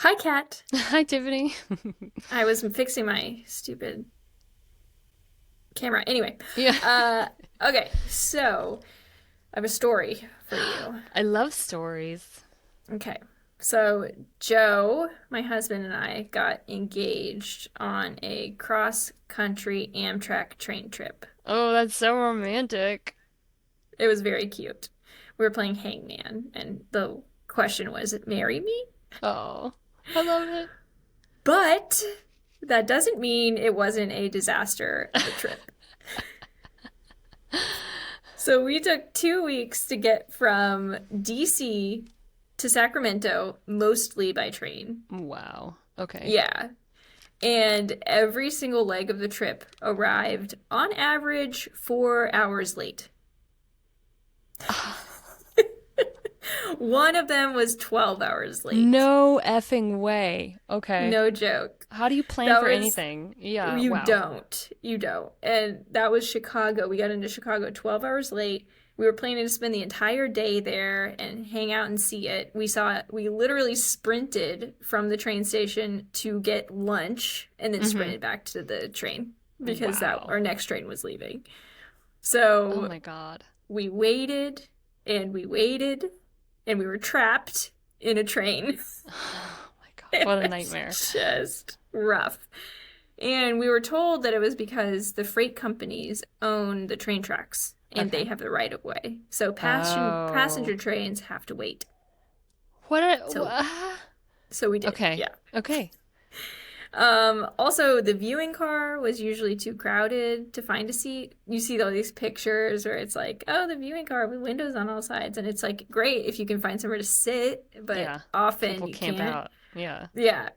Hi, Kat. Hi, Tiffany. I was fixing my stupid camera. Anyway, Yeah, uh, okay, so I have a story for you. I love stories. Okay, so Joe, my husband, and I got engaged on a cross-country Amtrak train trip. Oh, that's so romantic. It was very cute. We were playing Hangman, and the question was, marry me? Oh, I love it. But that doesn't mean it wasn't a disaster of a trip. So we took 2 weeks to get from DC to Sacramento, mostly by train. Wow. Okay. Yeah. And every single leg of the trip arrived on average 4 hours late. One of them was 12 hours late. No effing way. Okay. No joke. How do you plan That for was, anything? Yeah, you wow. don't. You don't. And that was Chicago. We got into Chicago 12 hours late. We were planning to spend the entire day there and hang out and see it. We literally sprinted from the train station to get lunch and then Mm-hmm. sprinted back to the train because that Wow. our next train was leaving. Oh So my God. we waited and we waited and we were trapped in a train. Oh my God. It What a nightmare. was just rough. And we were told that it was because the freight companies own the train tracks and they Okay. have the right of way. So passenger Oh. trains have to wait. What a, So we did. okay. Yeah. Okay. Also the viewing car was usually too crowded to find a seat. You see all these pictures where it's like, oh, the viewing car with windows on all sides, and it's like great if you can find somewhere to sit, but Yeah. often People you camp can't. out. Yeah. Yeah.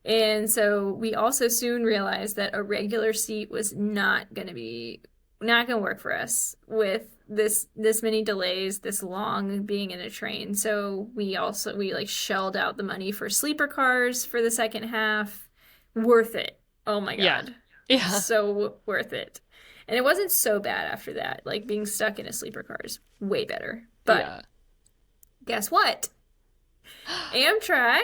And so we also soon realized that a regular seat was not going to work for us with this many delays, this long being in a train. So we like shelled out the money for sleeper cars for the second half. Worth it. Oh my Yeah. God. Yeah. So worth it. And it wasn't so bad after that. Like being stuck in a sleeper car is way better. But Yeah. guess what? Amtrak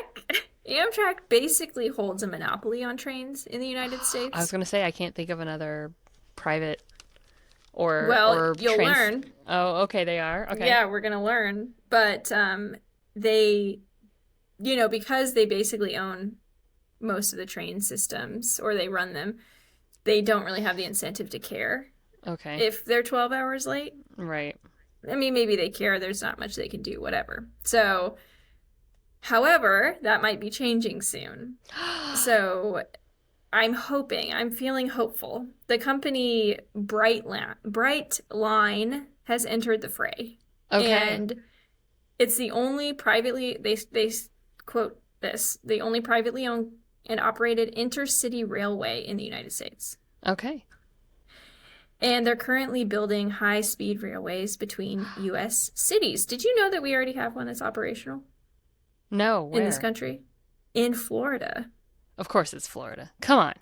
Amtrak basically holds a monopoly on trains in the United I was States. gonna say I can't think of another private or Well, or you'll trans. learn. Oh, okay, they are. Okay. Yeah, we're gonna learn. But they, because they basically own most of the train systems or they run them, they don't really have the incentive to care Okay. if they're 12 hours late. Right. I mean, maybe they care. There's not much they can do, whatever. So, however, that might be changing soon. So I'm feeling hopeful. The company Bright Line has entered the fray, Okay. and it's the only they quote this, the only privately owned and operated intercity railway in the United States. Okay. And they're currently building high-speed railways between US cities. Did you know that we already have one that's operational No, in this where? country? In Florida. Of course it's Florida. Come on.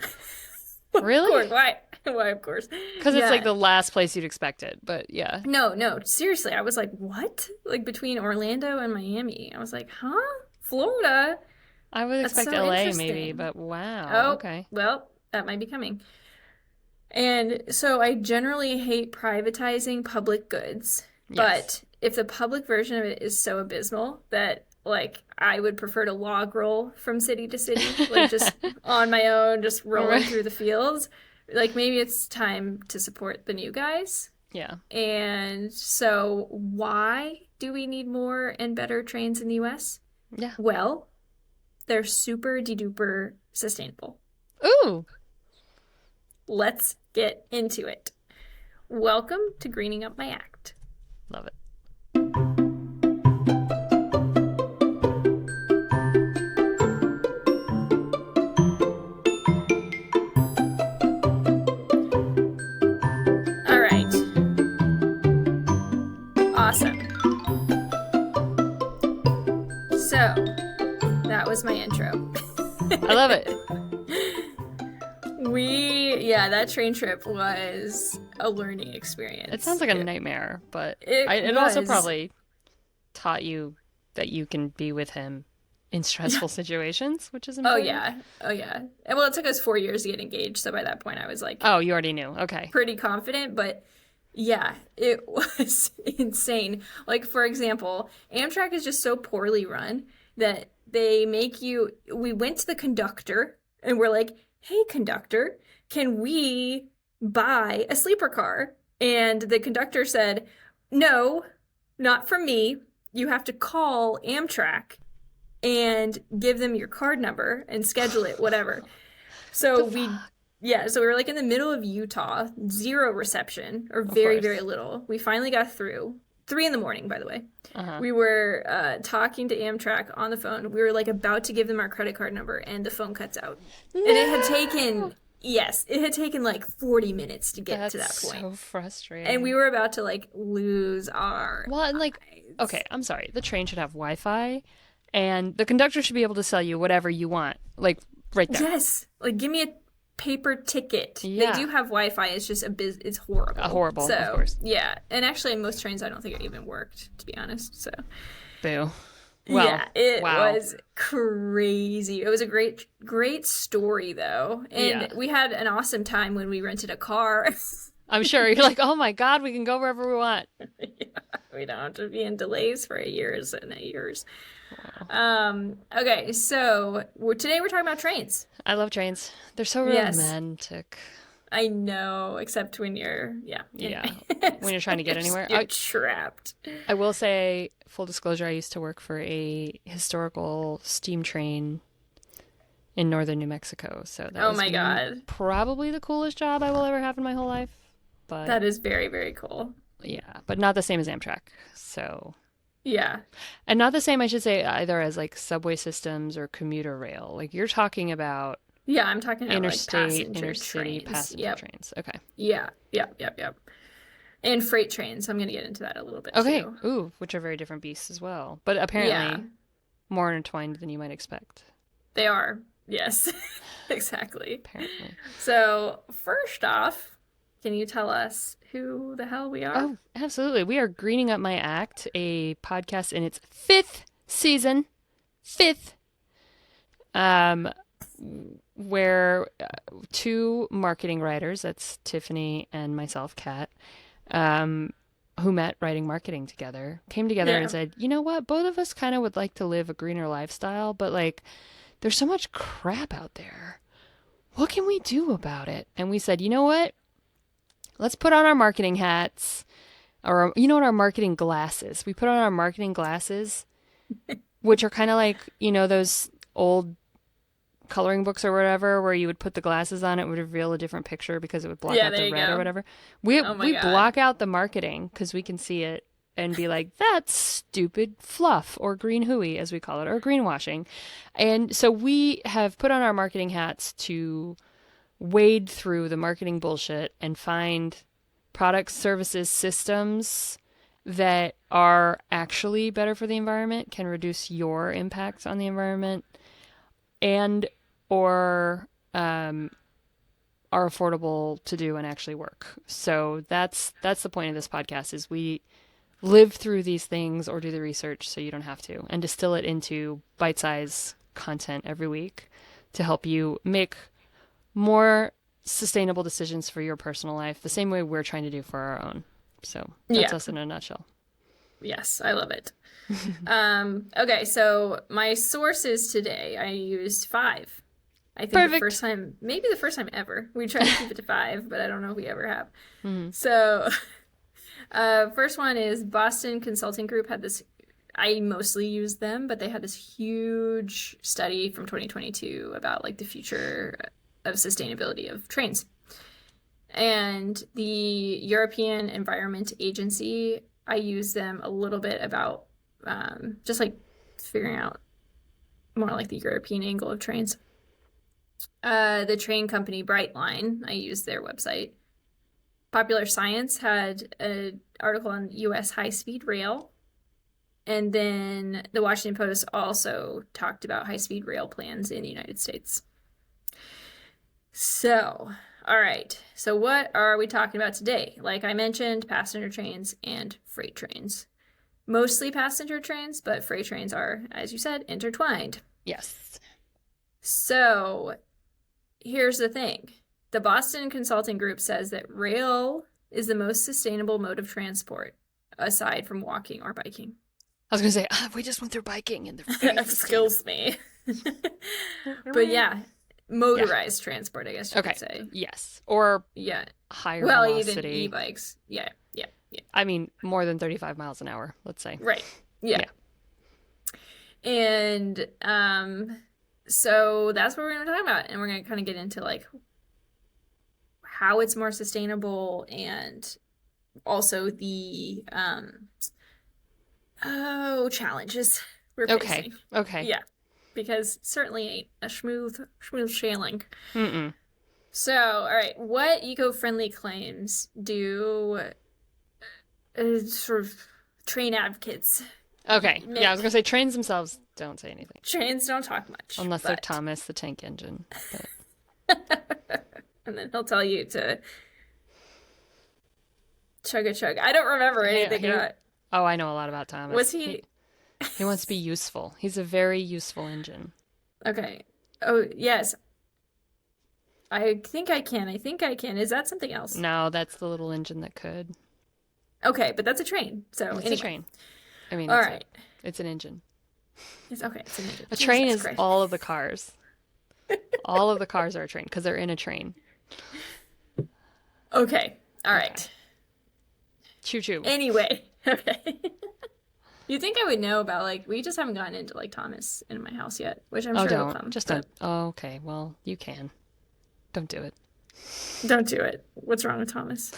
Of Really? course. Why? Why, of course. Because it's like Yeah. the last place you'd expect it. But yeah, No, no, seriously. I was like, what? Like between Orlando and Miami. I was like, huh? Florida? I would That's expect so LA maybe, interesting. but wow. Oh, Okay. well, that might be coming. And so I generally hate privatizing public goods, Yes. but if the public version of it is so abysmal that like I would prefer to log roll from city to city, like just on my own, just rolling Right. through the fields, like maybe it's time to support the new guys. Yeah. And so why do we need more and better trains in the US? Yeah. Well, they're super de duper sustainable. Ooh. Let's get into it. Welcome to Greening Up My Act. Love it. All right. Awesome. So, that was my intro. I love it. Yeah, that train trip was a learning It sounds experience. like a nightmare, but It it also was. probably taught you that you can be with him in stressful situations, which is Oh important. yeah. Oh yeah. And well, it took us 4 years to get engaged, so by that point I was like Oh, you already knew. Okay. pretty confident, but yeah, it was insane. Like for example, Amtrak is just so poorly run that we went to the conductor and we're like, "Hey conductor, can we buy a sleeper car?" And the conductor said, "No, not from me. You have to call Amtrak and give them your card number and schedule it, whatever." So The we, fuck? yeah, so we were like in the middle of Utah, zero reception, or Of very, very course. little. We finally got through. 3 in the morning, by the way. Uh-huh. We were talking to Amtrak on the phone. We were like about to give them our credit card number, and the phone cuts out. And it had No! taken, yes, it had taken like 40 minutes to get to That's that point. so And we frustrating. were about to like lose our Well, and like, minds. okay, I'm sorry. The train should have Wi-Fi, and the conductor should be able to sell you whatever you want, like right there. Yes, like give me a paper ticket. They Yeah. do have Wi-Fi. It's just it's horrible. Horrible, of So course. yeah, and actually, most trains I don't think it even worked, to be honest. So Boo. Well, yeah, it wow. was crazy. It was a great, great story though, Yeah. and we had an awesome time when we rented a car. I'm sure you're like, oh my God, we can go wherever we want. Yeah, we don't have to be in delays for years and years. Wow. Okay, so today we're talking about trains. I love trains. They're so Yes, romantic. I know, except when Yeah. anyway, When you're trying to get anywhere. you're trapped. I will say, full disclosure, I used to work for a historical steam train in northern New Mexico. So that Oh was my God. probably the coolest job I will ever have in my whole life. But That is very, very cool. yeah, but not the same as Amtrak. So, Yeah. and not the same, I should say, either as like subway systems or commuter rail. Like you're talking about Yeah, I'm talking about like interstate, passenger intercity trains. passenger Yep. trains. Okay. Yeah. Yep. Yep. Yep. And freight trains. I'm going to get into that a little bit Okay. too. Ooh, which are very different beasts as well. But Yeah, apparently more intertwined than you might expect. they are. Yes. Exactly. Apparently. So, first off, can you tell us who the hell we are? Oh, absolutely. We are Greening Up My Act, a podcast in its fifth season. Fifth. Um, where two marketing writers, that's Tiffany and myself, Kat, um, who met writing marketing together, came together and Yeah. said, you know what? Both of us kind of would like to live a greener lifestyle, but like, there's so much crap out there. What can we do about it? And we said, you know what? Let's put on our marketing hats, or you know what, our marketing glasses. We put on our marketing glasses, which are kind of like, you know, those old coloring books or whatever, where you would put the glasses on, it would reveal a different picture because it would block Yeah, out there the you red or go. whatever. We Oh my we God. block out the marketing because we can see it and be like, that's stupid fluff, or green hooey as we call it, or greenwashing. And so we have put on our marketing hats to wade through the marketing bullshit and find products, services, systems that are actually better for the environment, can reduce your impact on the environment, and or are affordable to do and actually work. So that's the point of this podcast, is we live through these things or do the research so you don't have to, and distill it into bite-sized content every week to help you make more sustainable decisions for your personal life, the same way we're trying to do for our own. So that's Yeah. us in a nutshell. Yes, I love it. Okay, so my sources today, I used five. I think Perfect. maybe the first time ever. We tried to keep it to five, but I don't know if we ever have. Mm-hmm. So, first one is Boston Consulting Group had this. I mostly used them, but they had this huge study from 2022 about like the future of sustainability of trains. And the European Environment Agency, I use them a little bit about just like figuring out more like the European angle of trains. The train company Brightline, I use their website. Popular Science had an article on U.S. high-speed rail. And then the Washington Post also talked about high-speed rail plans in the United States. So, all right. So what are we talking about today? Like I mentioned, passenger trains and freight trains. Mostly passenger trains, but freight trains are, as you said, intertwined. Yes. So here's the thing. The Boston Consulting Group says that rail is the most sustainable mode of transport, aside from walking or biking. I was gonna say, we just went through biking and they're very sustainable. Excuse me. But yeah, Yeah. motorized transport, I guess you Okay. could say. Yes. Or Yeah. higher Well, even velocity. e-bikes. Yeah, yeah, yeah. I mean, more than 35 miles an hour, let's say. Right. Yeah. Yeah. And so that's what we're going to talk about. And we're going to kind of get into like how it's more sustainable and also the challenges we're Okay. facing. Okay. Yeah. Because certainly ain't a smooth sailing. Mm-mm. So, all right, what eco-friendly claims do sort of train advocates Okay. make? Yeah, I was gonna say trains themselves don't say anything. Trains don't talk much, Unless they're but Thomas the Tank Engine. But and then he'll tell you to chug a chug. I don't remember anything about. oh, I know a lot about Thomas. Was he? He wants to be useful. He's a very useful engine. Okay. Oh, yes. I think I can. I think I can. Is that something else? No, that's the little engine that could. Okay, but that's a train. So It's anyway. a train. I mean, All right. it's an engine. It's okay. It's an engine. A train Jesus is Christ. all of the cars. All of the cars are a train because they're in a train. Okay. All right. Choo choo. Anyway. Okay. You think I would know about like we just haven't gotten into like Thomas in my house yet, which I'm Oh, sure will don't. come. Just but don't. Oh, okay. Well, you can. Don't do it. don't do it. What's wrong with Thomas?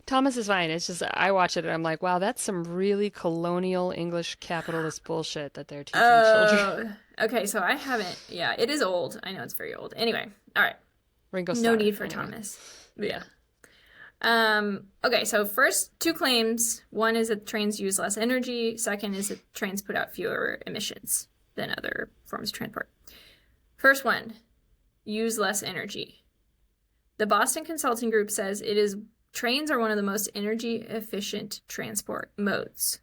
Thomas is fine. It's just I watch it and I'm like, wow, that's some really colonial English capitalist bullshit that they're teaching children. Okay, so I haven't. Yeah, it is old. I know it's very old. Anyway, all right. Ringo No Starr. need for Anyway. Thomas. Yeah. Okay, so first two claims. One is that trains use less energy. Second is that trains put out fewer emissions than other forms of transport. First one, use less energy. The Boston Consulting Group says trains are one of the most energy efficient transport modes,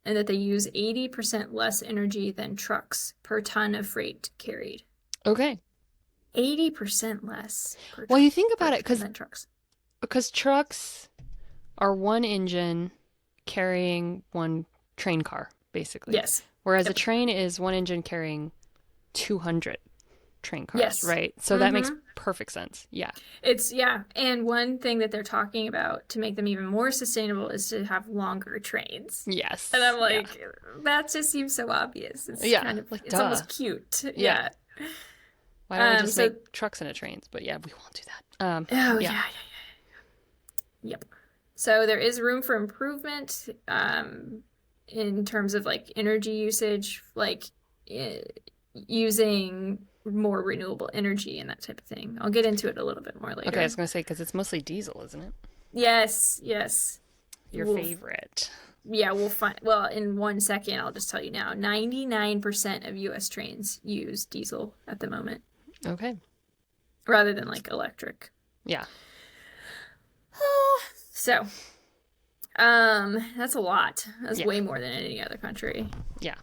and that they use 80% less energy than trucks per ton of freight carried. Okay. 80% less Well, you think about it than trucks. because trucks are one engine carrying one train car, basically. Yes. Whereas Yep. a train is one engine carrying 200 train cars, Yes. right? So that makes perfect sense. Yeah. And one thing that they're talking about to make them even more sustainable is to have longer trains. Yes. And I'm like, that just seems so obvious. It's kind of like, it's duh. almost cute. Yeah. Why don't we just so- make trucks into trains? But yeah, we won't do that. Oh, yeah. yeah. Yep. So there is room for improvement in terms of like energy usage, like using more renewable energy and that type of thing. I'll get into it a little bit more later. Okay, I was going to say, because it's mostly diesel, isn't it? Yes. Your favorite. Yeah, we'll find. Well, in 1 second, I'll just tell you now. 99% of U.S. trains use diesel at the moment, Okay. rather than like electric. Yeah. So, that's a lot. That's Yeah. way more than any other country. Yeah.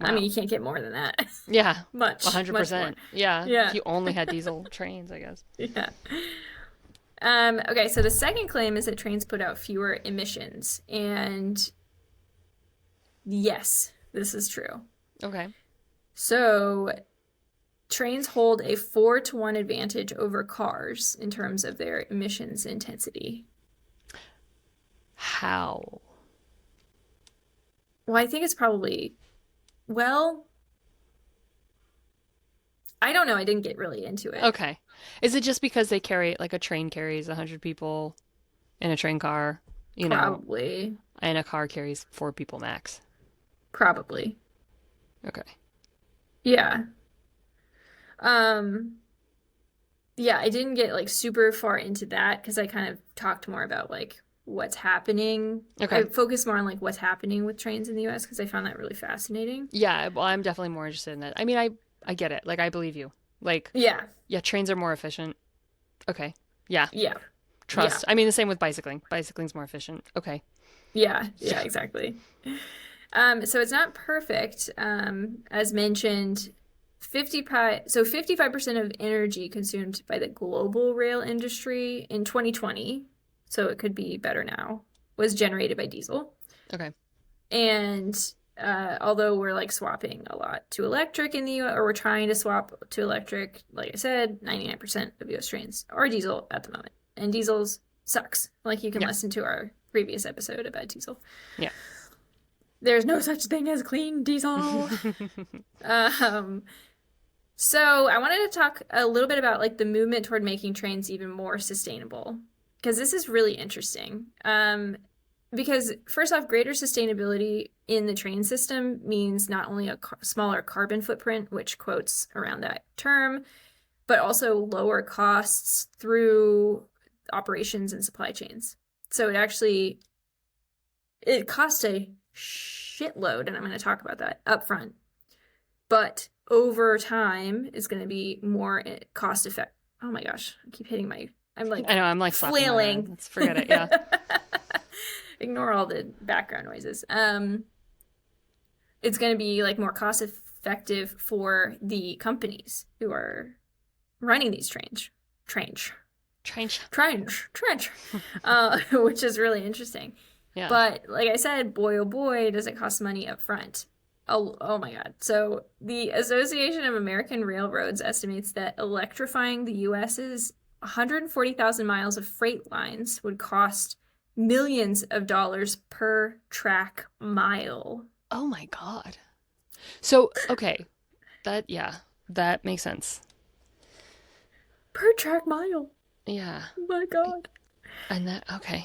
I mean, you can't get more than that. Yeah. Much. 100%. Yeah. Yeah. If you only had diesel trains, I guess. Yeah. Okay, so the second claim is that trains put out fewer emissions. And yes, this is true. Okay. So trains hold a 4-to-1 advantage over cars in terms of their emissions intensity. How? Well, I think it's probably, well, I don't know. I didn't get really into it. Okay. Is it just because they carry, like a train carries 100 people in a train car, you know, Probably. and a car carries 4 people max? Probably. Okay. Yeah. Yeah, I didn't get like super far into that because I kind of talked more about like what's happening. Okay. I focused more on like what's happening with trains in the US because I found that really fascinating. Yeah, well, I'm definitely more interested in that. I mean, I get it. Like, I believe you. Like, Yeah. yeah, trains are more efficient. Okay. Yeah. Yeah. Trust. I mean, the same with bicycling. Bicycling's more efficient. Okay. Yeah, exactly. So it's not perfect. As mentioned, 55% of energy consumed by the global rail industry in 2020, so it could be better now, was generated by diesel. Okay. And although we're like swapping a lot to electric in the US, or we're trying to swap to electric, like I said, 99% of US trains are diesel at the moment. And diesels sucks. Like you can Yeah. listen to our previous episode about diesel. Yeah. There's no such thing as clean diesel. Um, so I wanted to talk a little bit about like the movement toward making trains even more sustainable because this is really interesting. Because first off, greater sustainability in the train system means not only a smaller carbon footprint, which quotes around that term, but also lower costs through operations and supply chains. So it costs a shitload, and I'm going to talk about that up front. But over time, it's going to be more cost effective. Oh my gosh, I keep hitting my. I'm like I know, I'm like slapping my arm. flailing. Let's forget it. Yeah. Ignore all the background noises. It's going to be like more cost effective for the companies who are running these trains, Trench. which is really interesting. Yeah. But like I said, boy oh boy, does it cost money up front. Oh my God. So the Association of American Railroads estimates that electrifying the US's 140,000 miles of freight lines would cost millions of dollars per track mile. Oh my God. So, okay. That makes sense. Per track mile. Yeah. Oh my God. And that, okay.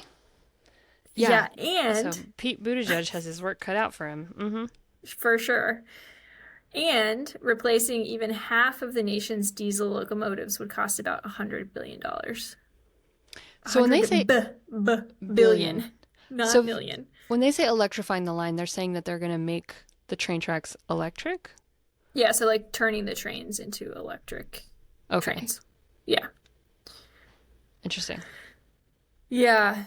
Yeah, Yeah. So and Pete Buttigieg has his work cut out for him. Mm-hmm. for sure. And replacing even half of the nation's diesel locomotives would cost about $100 billion. So when they say billion, not so million. when they say electrifying the line, they're saying that they're going to make the train tracks electric? Yeah, so like turning the trains into electric Okay. trains. Yeah. Interesting. Yeah.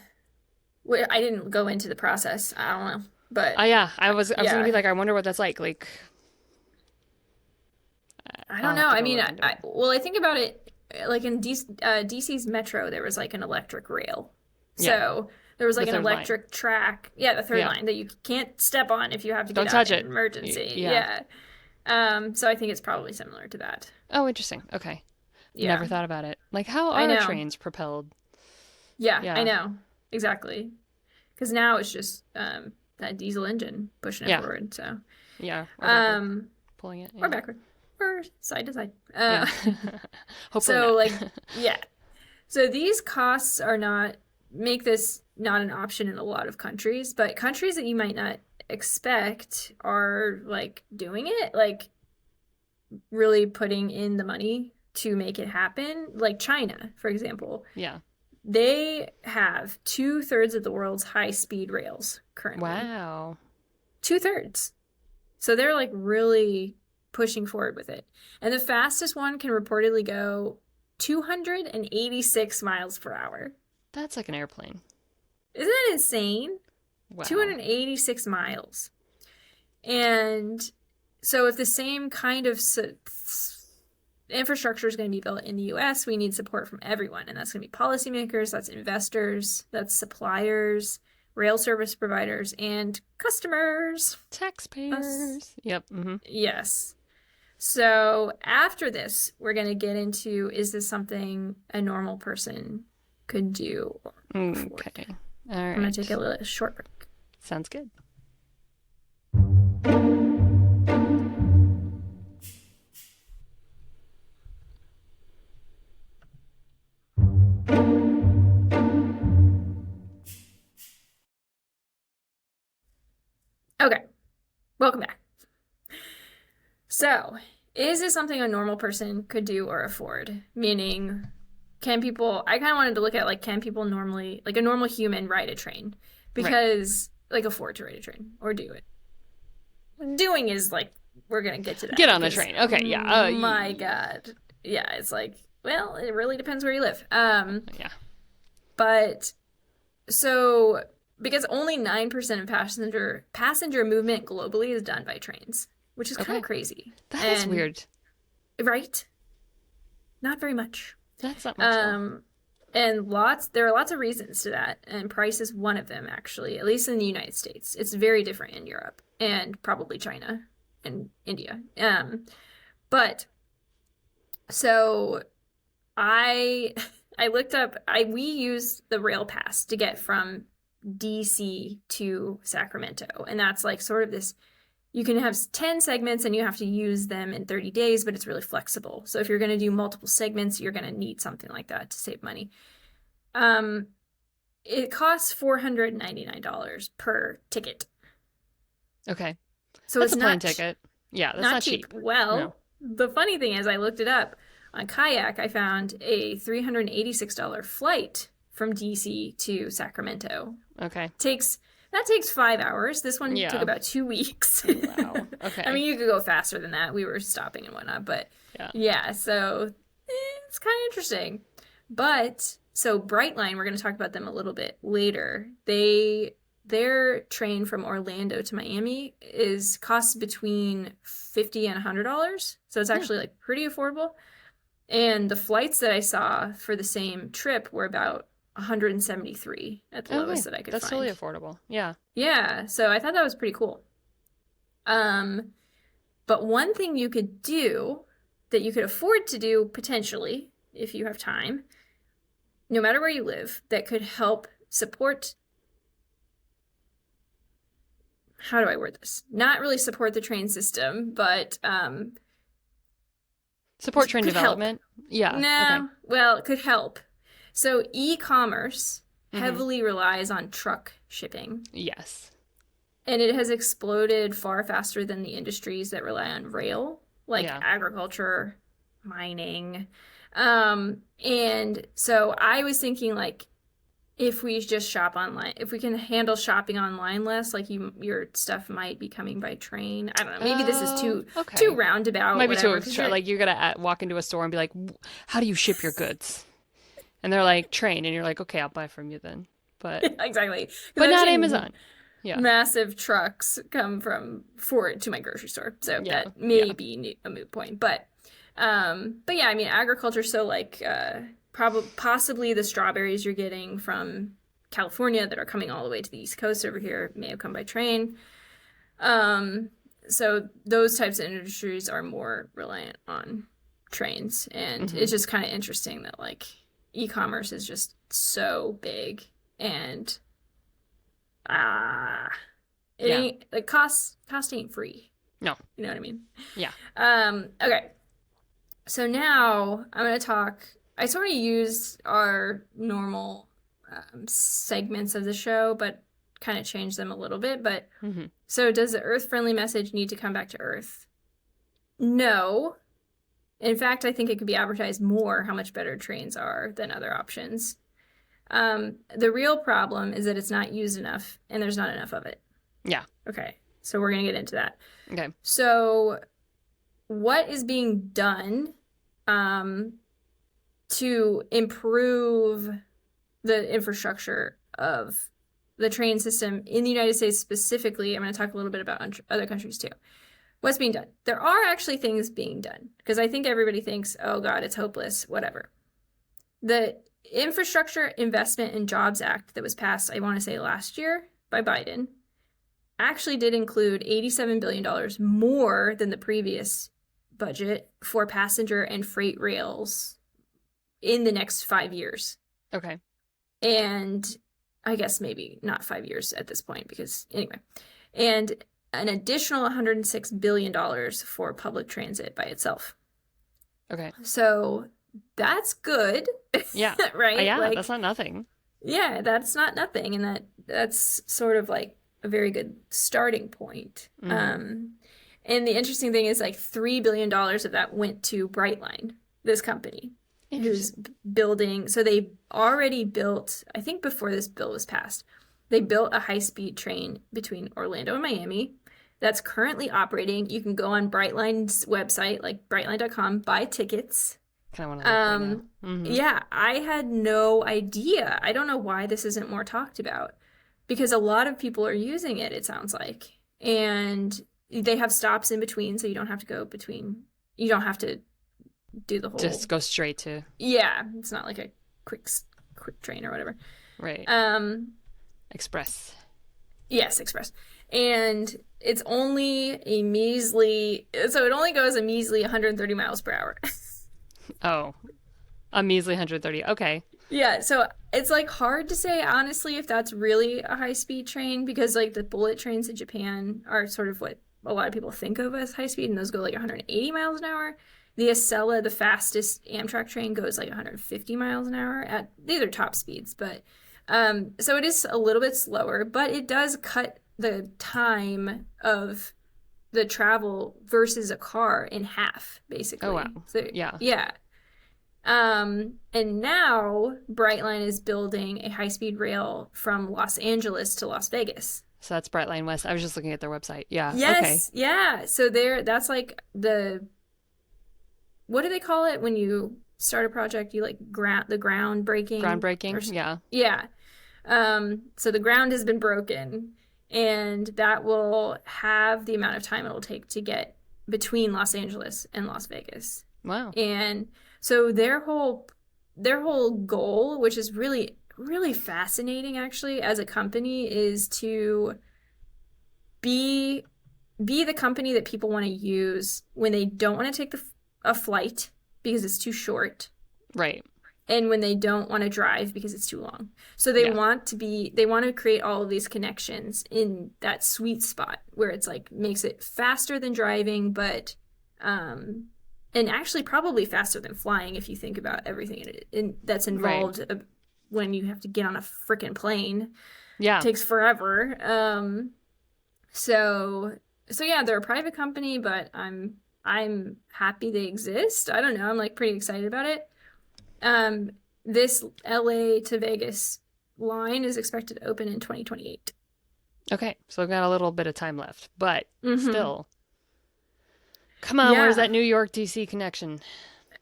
I didn't go into the process. I don't know. But Yeah, I was gonna yeah, be like, I wonder what that's like. Like, I I'll don't have know. to I go mean, look into it. well, I think about it like in DC's Metro, there was like an electric rail. Yeah, So there was the like an third line. electric track. Yeah, the third Yeah, line that you can't step on if you have to don't get out touch in an it. emergency. Yeah. Yeah. So I think it's probably similar to that. Oh, interesting. Okay, Yeah. never thought about it. Like, how I are know. trains propelled? Yeah, I Yeah, know. Exactly. Because now it's just that diesel engine pushing it yeah, forward. So, yeah. Or backward, um, pulling it. or Yeah, backward, or side to side. yeah. Hopefully So not. like, yeah. So these costs are not make this not an option in a lot of countries, but countries that you might not expect are like doing it, like really putting in the money to make it happen. Like China, for example, Yeah. they have 2/3 of the world's high-speed rails currently. Wow. 2/3. So they're like really pushing forward with it. And the fastest one can reportedly go 286 miles per hour. That's like an airplane. Isn't that insane? Wow. 286 miles. And so if the same kind of infrastructure is going to be built in the US, we need support from everyone. And that's going to be policymakers, that's investors, that's suppliers, rail service providers, and customers. Taxpayers. Yep. Mm-hmm. Yes. So after this, we're going to get into, is this something a normal person could do or afford? Okay. All I'm going to take right. a little short break. Sounds good. Okay, welcome back. So, is this something a normal person could do or afford? Meaning, can people, I kind of wanted to look at like, can people normally, like a normal human ride a train? Right. Because, like, afford to ride a train or do it. Doing is like, we're going to get to that. Get on a because, train. Okay. Yeah. my God. Yeah, it's like, well, it really depends where you live. Yeah. But so because only 9% of passenger movement globally is done by trains, which is kind of Okay. crazy. That is And weird. right, not very much. That's not much though. Um, and there are lots of reasons to that, and price is one of them, actually, at least in the United States. It's very different in Europe and probably China and India. But so I I looked up we use the rail pass to get from DC to Sacramento, and that's like sort of this, you can have 10 segments and you have to use them in 30 days, but it's really flexible. So if you're going to do multiple segments, you're going to need something like that to save money. Um, it costs $499 per ticket. Okay. So That's it's a plane ticket. Yeah, that's not not cheap. cheap. No. Well, the funny thing is I looked it up on Kayak. I found a $386 flight from DC to Sacramento. Okay. That takes 5 hours. This one took Yeah. about 2 weeks. Wow. I Okay. mean, you could go faster than that. We were stopping and whatnot, but Yeah. yeah, so it's kind of interesting. But so Brightline, we're going to talk about them a little bit later. Their train from Orlando to Miami costs between $50 and $100, so it's Hmm. actually like pretty affordable. And the flights that I saw for the same trip were about 173 at the Okay. lowest that I could That's totally find. affordable. Yeah. Yeah, so I thought that was pretty cool. Um, but one thing you could do that you could afford to do potentially, if you have time, no matter where you live, that could help support, how do I word this? Not really support the train system, but Support train could help. development. Yeah. Okay. No, well, it could help. So e-commerce Mm-hmm. heavily relies on truck shipping, Yes. and it has exploded far faster than the industries that rely on rail, like Yeah. agriculture, mining. And so I was thinking like if we just shop online, if we can handle shopping online less, like your stuff might be coming by train. I don't know. Maybe this is Oh, too okay. roundabout, Might be too whatever. Because extra. Like you're gonna walk into a store and be like, "How do you ship your goods?" And they're like, "Train," and you're like, "Okay, I'll buy from you then." But exactly. Because but I've not seen Amazon. Yeah. massive trucks come from Ford to my grocery store, so Yeah. that Yeah. may be a moot point. But yeah, I mean agriculture. So like probably possibly the strawberries you're getting from California that are coming all the way to the East Coast over here may have come by train. Um, so those types of industries are more reliant on trains, and Mm-hmm. it's just kind of interesting that like e-commerce is just so big, and ah, it Yeah. ain't like cost ain't free. No. You know what I mean? Yeah. Okay. So now I'm gonna talk. I sort of used our normal segments of the show, but kind of changed them a little bit. But Mm-hmm. so does the Earth-friendly message need to come back to Earth? No. In fact, I think it could be advertised more how much better trains are than other options. The real problem is that it's not used enough and there's not enough of it. Yeah. Okay, so we're going to get into that. Okay. So, what is being done to improve the infrastructure of the train system in the United States specifically? I'm going to talk a little bit about other countries too. What's being done? There are actually things being done because I think everybody thinks, oh God, it's hopeless, whatever. The Infrastructure Investment and Jobs Act that was passed, I want to say last year by Biden, actually did include $87 billion more than the previous budget for passenger and freight rails in the next 5 years. Okay. And I guess maybe not 5 years at this point because anyway. And an additional $106 billion for public transit by itself. Okay. So that's good. Yeah. Right? Yeah, Like, that's not nothing. yeah, that's not nothing. And that's sort of like a very good starting point. Mm-hmm. And the interesting thing is like $3 billion of that went to Brightline, this company who's Interesting. building. So they already built, I think before this bill was passed, they built a high-speed train between Orlando and Miami that's currently operating. You can go on Brightline's website, like brightline.com, buy tickets. Kind of want to look right now. Mm-hmm. Yeah, I had no idea. I don't know why this isn't more talked about. because a lot of people are using it, it sounds like. And they have stops in between, so you don't have to go between, you don't have to do the Just whole, go straight to, yeah, it's not like a quick train or whatever. right. Um, Express. yes, express. And it's only a measly, so it only goes a measly 130 miles per hour. Oh, a measly 130. Okay. Yeah, so it's like hard to say honestly if that's really a high speed train because like the bullet trains in Japan are sort of what a lot of people think of as high speed and those go like 180 miles an hour. The Acela, the fastest Amtrak train, goes like 150 miles an hour at these are top speeds, but so it is a little bit slower, but it does cut the time of the travel versus a car in half, Oh, basically. wow. So Yeah. yeah, and now Brightline is building a high-speed rail from Los Angeles to Las Vegas. So that's Brightline West. I was just looking at their website. Yeah. Okay. Yes, yeah. So there, that's like what do they call it when you start a project? You like the ground breaking or Groundbreaking. Yeah. yeah. So the ground has been broken, and that will have the amount of time it will take to get between Los Angeles and Las Vegas. Wow. And so their whole goal, which is really really fascinating actually as a company, is to be be the company that people want to use when they don't want to take a flight because it's too short Right. and when they don't want to drive because it's too long. So Yeah. they want to create all of these connections in that sweet spot where it's like makes it faster than driving, but and actually probably faster than flying if you think about everything that's Right. involved when you have to get on a freaking plane. It Yeah. takes forever. So so yeah, they're a private company, but I'm happy they exist. I don't know. I'm like pretty excited about it. Um, this LA to Vegas line is expected to open in 2028. Okay. So we've got a little bit of time left, but Mm-hmm. still, come on. Where's Yeah. that New York DC connection?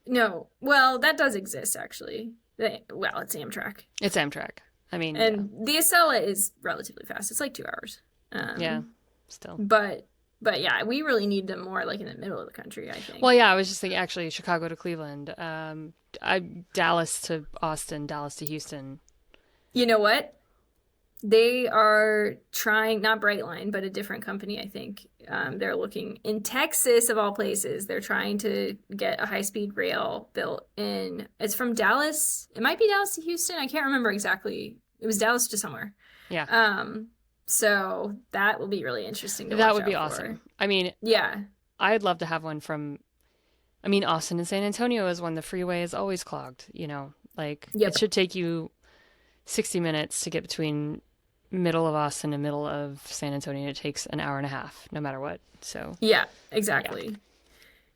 No. Well, that does exist actually. Well, it's Amtrak. It's Amtrak. I mean, yeah. And the Acela is relatively fast. It's like 2 hours. Yeah. Um, Still. but yeah, we really need them more like in the middle of the country, I Well, think. yeah. I was just thinking actually Chicago to Cleveland, Dallas to Austin, Dallas to Houston. You know what? They are trying, not Brightline, but a different company, I think. They're looking in Texas, of all places. They're trying to get a high-speed rail built in. It's from Dallas. It might be Dallas to Houston. I can't remember exactly. It was Dallas to somewhere. Yeah. So that will be really interesting to That watch would be out awesome. for. I mean, Yeah. I'd love to have one from, I mean, Austin and San Antonio is when the freeway is always clogged, like it Yep. should take you 60 minutes to get between middle of Austin and middle of San Antonio. It takes an hour and a half, no matter what. So, Yeah, yeah. exactly.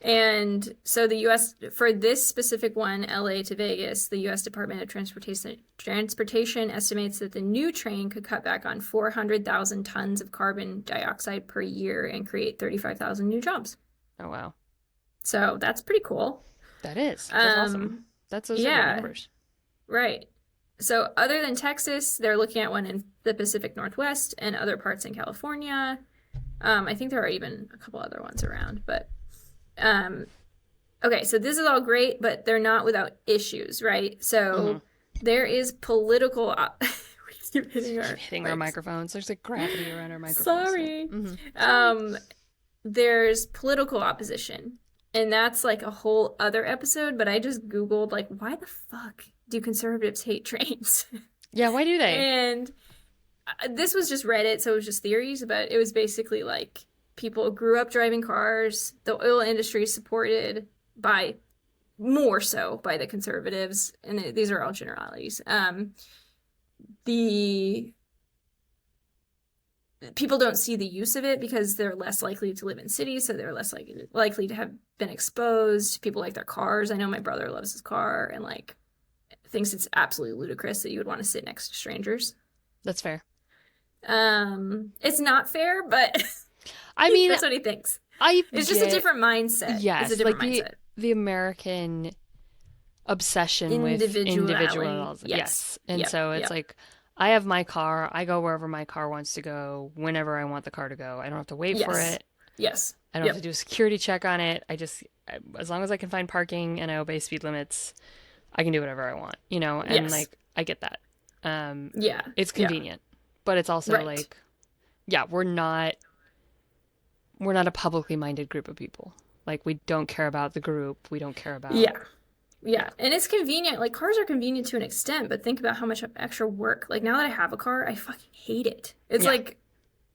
And so the US for this specific one, LA to Vegas, the US Department of Transportation estimates that the new train could cut back on 400,000 tons of carbon dioxide per year and create 35,000 new jobs. Oh, wow. So that's pretty cool. That is. That's awesome. Um, Those are good yeah, numbers. right. So other than Texas, they're looking at one in the Pacific Northwest and other parts in California. I think there are even a couple other ones around, but um, okay, so this is all great, but they're not without issues, right? Hmm. So there is political. We keep hitting our Hitting our mics. microphones. There's like gravity around our microphones. So. Sorry. Sorry. There's political opposition, and that's like a whole other episode. But I just Googled like, why the fuck do conservatives hate trains? Yeah, why do they? And this was just Reddit, so it was just theories, but it was basically like people grew up driving cars. The oil industry is supported by more so by the conservatives, and these are all generalities. The people don't see the use of it because they're less likely to live in cities, so they're less likely to have been exposed. People like their cars. I know my brother loves his car and like thinks it's absolutely ludicrous that you would want to sit next to strangers. That's fair. It's not fair, but I mean, that's what he thinks. It's just a get, different mindset. yes, It's a different like mindset. the American obsession with Individuality. individuals. Yes. Yes. And Yep. so it's Yep. like, I have my car. I go wherever my car wants to go, whenever I want the car to go. I don't have to wait for Yes. it. Yes. I don't have to Yep. do a security check on it. As long as I can find parking and I obey speed limits, I can do whatever I want, and Yes. like, I get that. Um, Yeah. it's Yeah. convenient, but it's also Right. like, yeah, we're not a publicly minded group of people. Like, we don't care about the group. We don't care about, Yeah. yeah, Yeah. And it's convenient. Like cars are convenient to an extent, but think about how much extra work. Like now that I have a car, I fucking hate it. It's yeah, like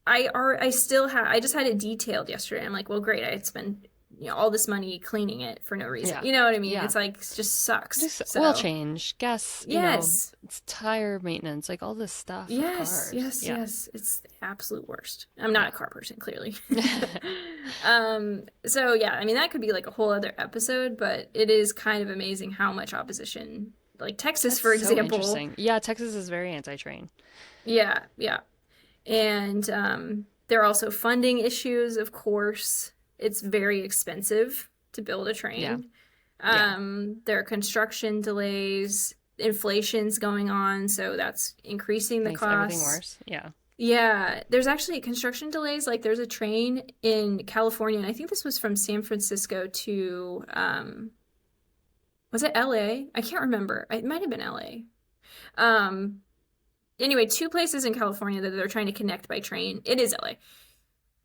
I still have I just had it detailed yesterday. I'm like, well, great. I had spent all this money cleaning it for no reason. yeah, You know what I mean? yeah. It's like it just sucks. Just oil So change, gas, yes. it's tire maintenance, like all this stuff of Yes, cars. yes, Yeah. yes. It's the absolute worst. I'm not Yeah. a car person, clearly. So yeah, I mean that could be like a whole other episode, but it is kind of amazing how much opposition, like Texas, That's for so example. interesting. Yeah, Texas is very anti-train. Yeah, yeah. And there are also funding issues, of course. It's very expensive to build a Yeah. train. Yeah. There are construction delays, inflation's going on, so that's increasing the Makes everything costs. worse. Yeah. Yeah, there's actually construction delays. Like there's a train in California, and I think this was from San Francisco to was it LA? I can't remember. It might have been LA. Um, anyway, two places in California that they're trying to connect by train. It is LA.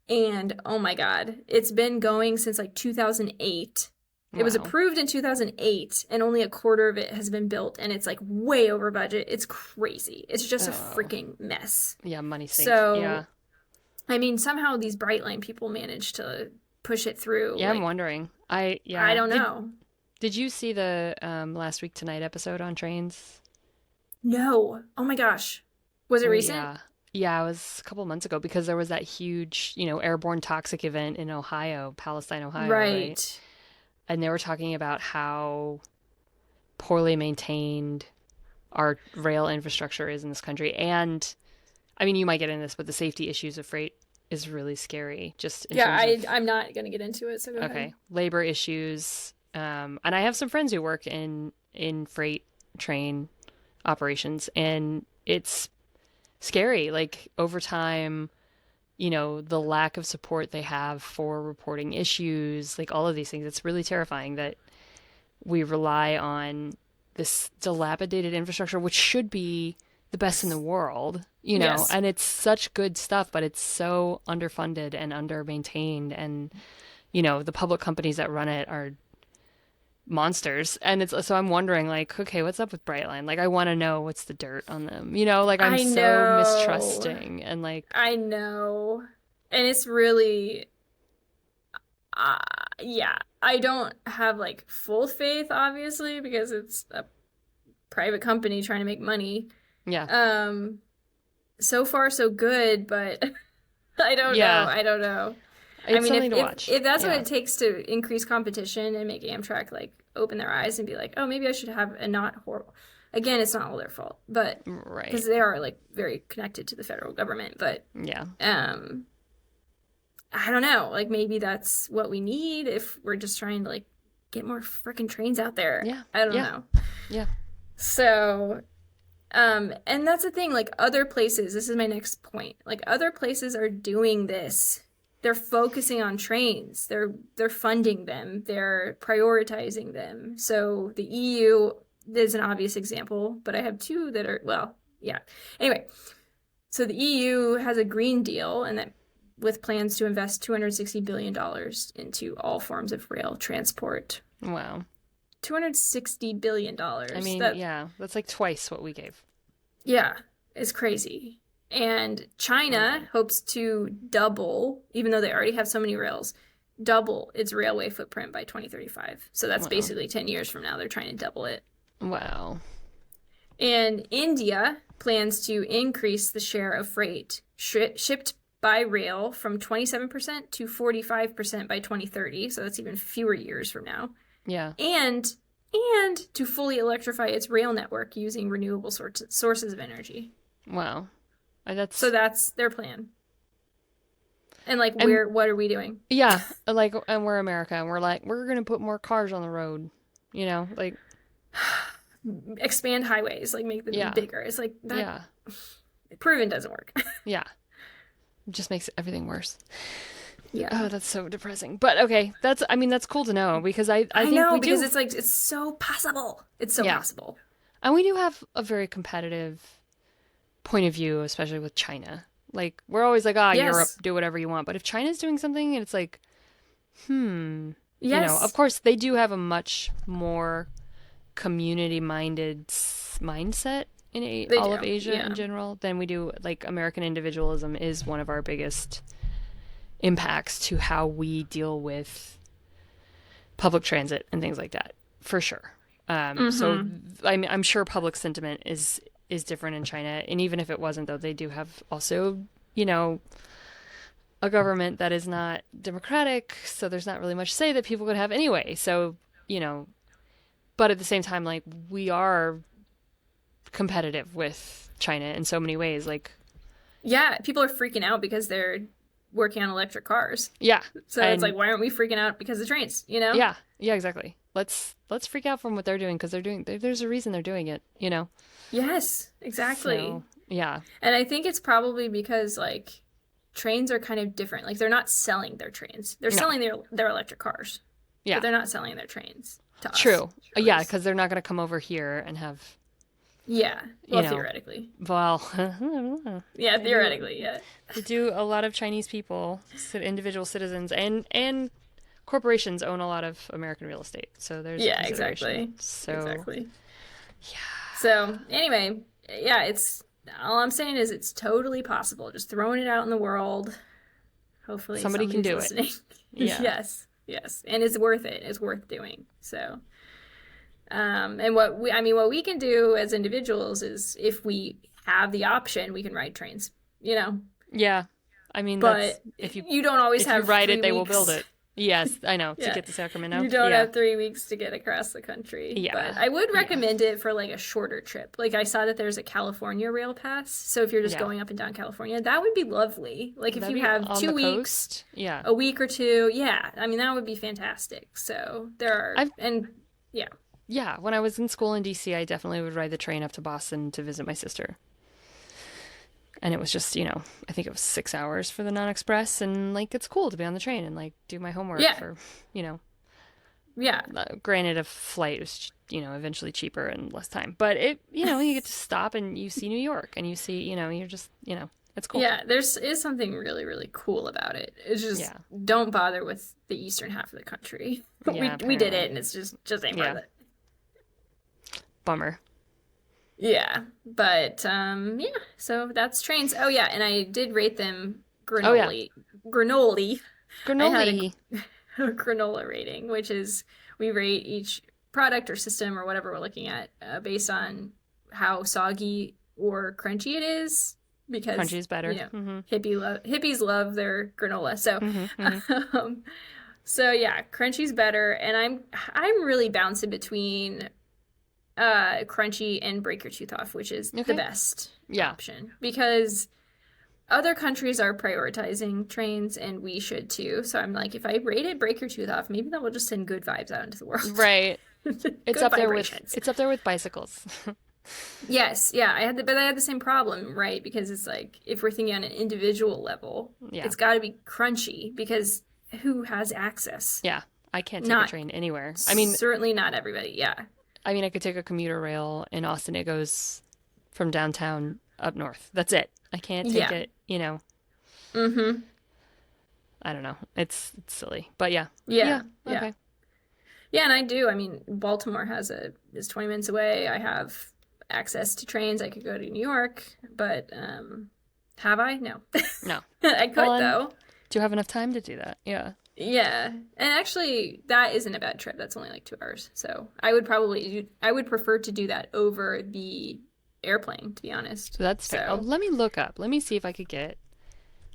And oh my God, it's been going since like 2008. It was Wow. approved in 2008 and only a quarter of it has been built and it's like way over budget. It's crazy. It's just a Oh. freaking mess. Yeah, money sink. Yeah. So, I mean, somehow these Brightline people managed to push it through. Yeah, I'm Like, wondering. I Yeah. don't Did know. did you see the Last Week Tonight episode on trains? No. Oh my gosh. Was it Oh recent? yeah. Yeah, it was a couple months ago because there was that huge, airborne toxic event in Ohio, Palestine, Ohio, right? Right. And they were talking about how poorly maintained our rail infrastructure is in this country. And I mean, you might get in this, but the safety issues of freight is really scary, just in Yeah, terms of, I'm not gonna get into it, so go ahead. okay, labor issues. And I have some friends who work in freight train operations, and it's scary. Like, over time, the lack of support they have for reporting issues, like all of these things. It's really terrifying that we rely on this dilapidated infrastructure, which should be the best in the world, Yes. and it's such good stuff, but it's so underfunded and under maintained. And, the public companies that run it are monsters. And so I'm wondering, like, okay, what's up with Brightline? Like, I want to know what's the dirt on them, like, I'm I so know. mistrusting and like, I know. And it's really uh, yeah. I don't have like full faith, obviously, because it's a private company trying to make money. yeah, Um, so far so good, but I don't know. yeah, I don't know. I it's mean, something to watch. if that's what Yeah, it takes to increase competition and make Amtrak like open their eyes and be like, oh, maybe I should have a not horrible. Again, it's not all their fault, but right. because they are like very connected to the federal government. But Yeah, um, I don't know. Like maybe that's what we need if we're just trying to like get more freaking trains out there. yeah, I don't yeah, know. yeah. So and that's the thing, like other places, this is my next point. Like other places are doing this. They're focusing on trains. They're funding them. They're prioritizing them. So the EU is an obvious example, but I have two that are, well, yeah. Anyway, so the EU has a Green Deal and that with plans to invest $260 billion into all forms of rail transport. Wow. $260 billion. I mean, That yeah, that's like twice what we gave. Yeah, it's crazy. And China Okay. hopes to double, even though they already have so many rails, double its railway footprint by 2035. So that's Wow. basically 10 years from now. They're trying to double it. Wow. And India plans to increase the share of freight shipped by rail from 27% to 45% by 2030. So that's even fewer years from now. Yeah. And and to fully electrify its rail network using renewable sources of energy. Wow. So That's that's their plan. And like and what are we doing? yeah, like, and we're America, and we're like, we're gonna put more cars on the road. Like, Expand highways, like make them yeah, bigger. It's like that yeah. proven doesn't work. Yeah. It just makes everything worse. Yeah. Oh, that's so depressing. But okay, I mean, that's cool to know because I I think know we because do, it's like it's so possible. It's so yeah. possible. And we do have a very competitive point of view, especially with China. Like, we're always like, ah, Europe, Yes. do whatever you want. But if China's doing something and it's like, hmm, of Yes. course, they do have a much more community minded mindset in They all of do. Asia in Yeah. general than we do. Like, American individualism is one of our biggest impacts to how we deal with public transit and things like that, for sure. So Mm-hmm. I'm sure public sentiment is different in China, and even if it wasn't, though, they do have also, you know, a government that is not democratic, so there's not really much say that people could have anyway. So, you know, but at the same time, like, we are competitive with China in so many ways. Like, Yeah, people are freaking out because they're working on electric cars. yeah, So it's like, and why aren't we freaking out because of trains? yeah, exactly. Let's freak out from what they're doing because there's a reason they're doing it. Yes, exactly. So yeah, And I think it's probably because like trains are kind of different. Like they're not selling their trains. They're no, selling their electric cars, but yeah, they're not selling their trains to us, true. at Yeah, least. because they're not going to come over here and have Yeah. you Well, know, theoretically. well, Yeah, they do theoretically, yeah. they do a lot of Chinese people, individual citizens, and corporations own a lot of American real estate. So there's a Yeah, consideration. exactly. So Exactly. yeah, So, anyway, yeah, it's all I'm saying is it's totally possible. Just throwing it out in the world. Hopefully somebody can somebody's do it. listening. Yeah, Yes. Yes. And it's worth it. It's worth doing. So, and what we can do as individuals is if we have the option, we can ride trains, you know. yeah. I mean, that's But if you you don't always if you have write it, three they will build weeks. it. Yes, I know, to Yeah. get to Sacramento. You don't Yeah. have 3 weeks to get across the country. Yeah. But I would Yeah. recommend it for like a shorter trip. Like I saw that there's a California rail pass. So if you're just Yeah. going up and down California, that would be lovely. Like if That'd you be have on the 2 weeks, coast. Yeah. a week or two, yeah. I mean, that would be fantastic. So there are, I've and yeah. yeah, when I was in school in DC, I definitely would ride the train up to Boston to visit my sister. And it was just, I think it was 6 hours for the non-express, and like it's cool to be on the train and like do my homework Yeah. for, you know, Yeah. granted a flight was, eventually cheaper and less time. But you get to stop and you see New York and you see, you're just, it's cool. Yeah. Is something really, really cool about it. It's just Yeah. don't bother with the eastern half of the country. Yeah, We did apparently. it and it's just ain't Yeah. worth it. Bummer. Yeah, but yeah. So that's trains. Oh yeah, and I did rate them Oh yeah. granola. I had Granola. a granola rating, which is we rate each product or system or whatever we're looking at based on how soggy or crunchy it is, Crunchy because is better. Mm-hmm. hippies love their granola. So, Mm-hmm. Mm-hmm. um, so yeah, crunchy's better, and I'm really bouncing between crunchy and break your tooth off, which is the Okay. best Yeah. option because other countries are prioritizing trains and we should too. So I'm like, if I rated break your tooth off, maybe that will just send good vibes out into the world. Right. It's Good up there with vibrations. it's up there with bicycles. Yes, yeah, but I had the same problem, right? Because it's like if we're thinking on an individual level, Yeah. it's got to be crunchy because who has access? Yeah. I can't take a Not train anywhere. I mean, certainly not everybody. Yeah. I could take a commuter rail in Austin. It goes from downtown up north. That's it. I can't take Yeah. it, Mm-hmm. I don't know. It's silly. But yeah. Yeah. Yeah. Yeah. Okay. Yeah, and I do. I mean, Baltimore is 20 minutes away. I have access to trains. I could go to New York, but have I? No. No. I could Well, though. do you have enough time to do that? Yeah. Yeah. And actually, that isn't a bad trip. That's only like 2 hours. So I would prefer to do that over the airplane, to be honest. So that's fair. Oh, So, let me look up. Let me see if I could get,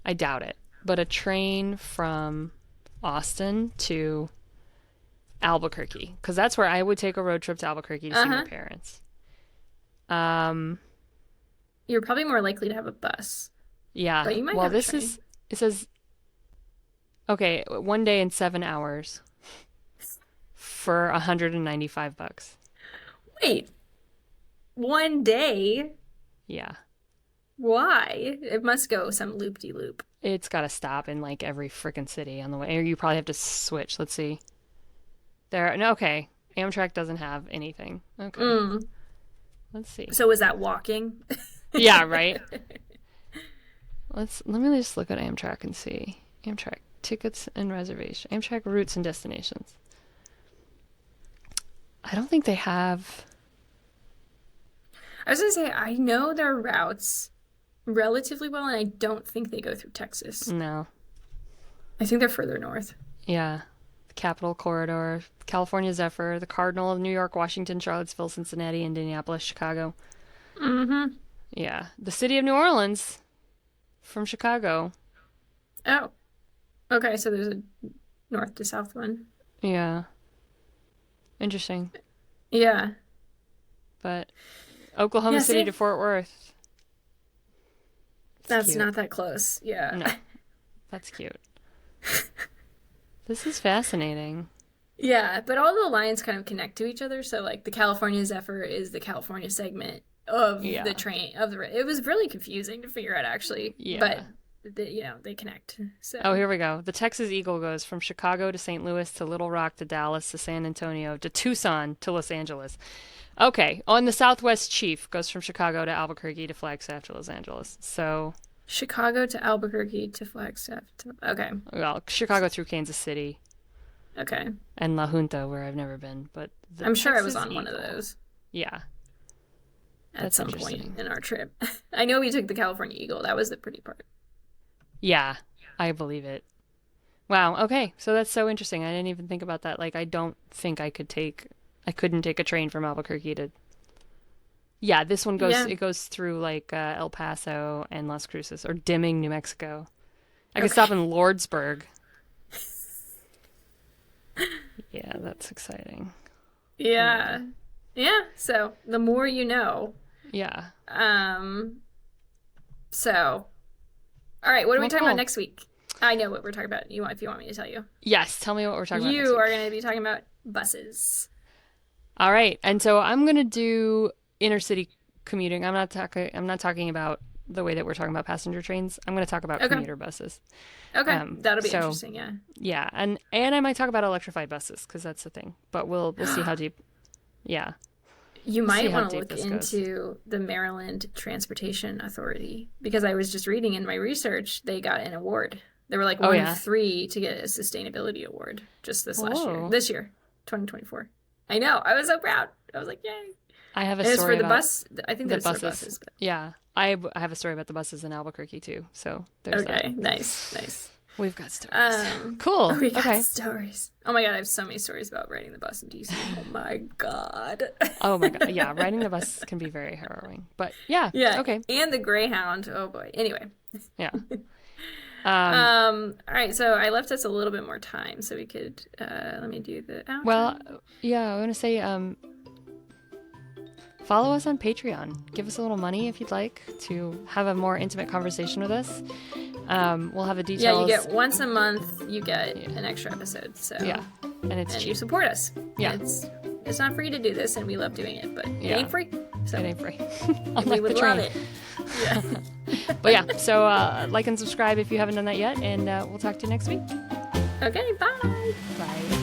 I doubt it, but a train from Austin to Albuquerque, because that's where I would take a road trip to Albuquerque to see my uh-huh. parents. Um, You're probably more likely to have a bus, yeah. but you might Well, have a train. it says, okay, 1 day and 7 hours for $195. Wait, one day? Yeah. Why? It must go some loop-de-loop. It's got to stop in like every freaking city on the way. Or you probably have to switch. Let's see. There. No, okay. Amtrak doesn't have anything. Okay. Mm. Let's see. So was that walking? Yeah, right. Let me just look at Amtrak and see. Amtrak tickets and reservation. Amtrak routes and destinations. I don't think they have. I was gonna say, I know their routes relatively well, and I don't think they go through Texas. No. I think they're further north. Yeah. The Capital Corridor, California Zephyr, the Cardinal of New York, Washington, Charlottesville, Cincinnati, Indianapolis, Chicago. Mm-hmm. Yeah. The city of New Orleans from Chicago. Oh. Okay, so there's a north to south one. Yeah. Interesting. Yeah. But Oklahoma Yeah, City see? to Fort Worth. It's That's cute. not that close. Yeah. No, that's cute. This is fascinating. Yeah, but all the lines kind of connect to each other. So, like, the California Zephyr is the California segment of Yeah. the train of the. It was really confusing to figure out, actually. Yeah. But they connect. So. Oh, here we go. The Texas Eagle goes from Chicago to St. Louis to Little Rock to Dallas to San Antonio to Tucson to Los Angeles. Okay. On the Southwest Chief goes from Chicago to Albuquerque to Flagstaff to Los Angeles. So, Chicago to Albuquerque to Flagstaff. Okay. well, Chicago through Kansas City Okay. and La Junta, where I've never been. But the I'm sure I was Texas on one of Eagle. those Yeah. at That's some interesting. point in our trip. I know we took the California Eagle. That was the pretty part. Yeah, I believe it. Wow. Okay. So that's so interesting. I didn't even think about that. Like, I don't think I couldn't take a train from Albuquerque to. Yeah, this one Yeah. it goes through like El Paso and Las Cruces or Deming, New Mexico. I could Okay. stop in Lordsburg. Yeah, that's exciting. Yeah. Yeah. So the more you know. Yeah. So, all right. What are we Well, talking cool. about next week? I know what we're talking about. If you want me to tell you, Yes, tell me what we're talking about next you are week. going to be talking about buses. All right. And so I'm going to do inner city commuting. I'm not talking about the way that we're talking about passenger trains. I'm going to talk about Okay. commuter buses. Okay, that'll be so interesting. Yeah. yeah, and I might talk about electrified buses because that's the thing. But we'll see how deep. Yeah, You we'll see might how want to deep look this goes. into the Maryland Transportation Authority because I was just reading in my research they got an award. They were like Oh, one yeah? of 3 to get a sustainability award just this last year. Whoa. This year, 2024. I know. I was so proud. I was like, yay. I have a And it's story for the about bus. I think the there's for buses. buses. But... Yeah, I have a story about the buses in Albuquerque too. So there's Okay, that. nice. We've got stories. Um, Cool. we got Okay. stories. Oh my God, I have so many stories about riding the bus in DC. Oh my God. Oh my God. Yeah, riding the bus can be very harrowing. But yeah. Yeah. Okay. And the Greyhound. Oh boy. Anyway. Yeah. All right, so I left us a little bit more time so we could let me do the outro. Well, yeah, I want to say follow us on Patreon. Give us a little money if you'd like to have a more intimate conversation with us. We'll have the yeah, details. you get once a month you get an extra episode. So Yeah, and it's and cheap. you support us. Yeah. It's not free to do this and we love doing it, but it Yeah. ain't free. So It ain't free. we Unlike would the love train. it. Yeah. But yeah, so like and subscribe if you haven't done that yet, and we'll talk to you next week. Okay, bye. Bye.